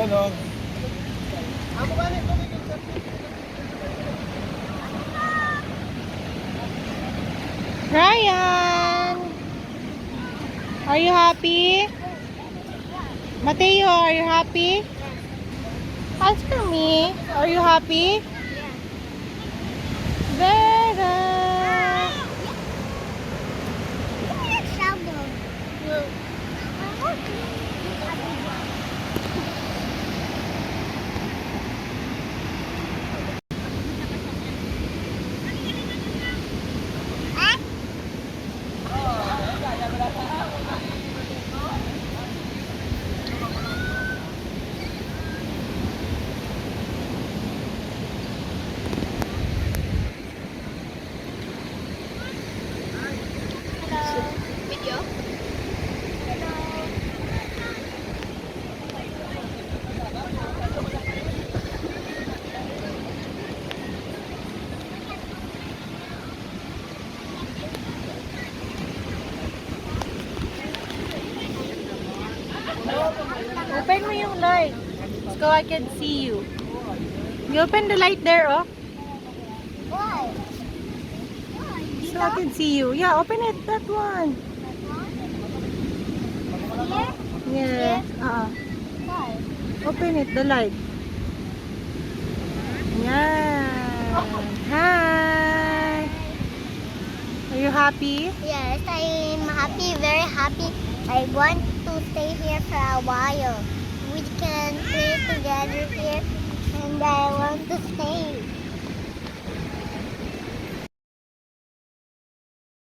no? Ryan! Are you happy? Mateo, are you happy? Answer me. Are you happy? Vera! Video? Open mo yung light. So I can see you. You open the light there, oh. Why? So I can see you. Yeah, open it. That one. Here? Yeah. Why? Open it, the light. Yeah. Hi. Are you happy? Yes, I'm happy, very happy. I want to stay here for a while. We can play together here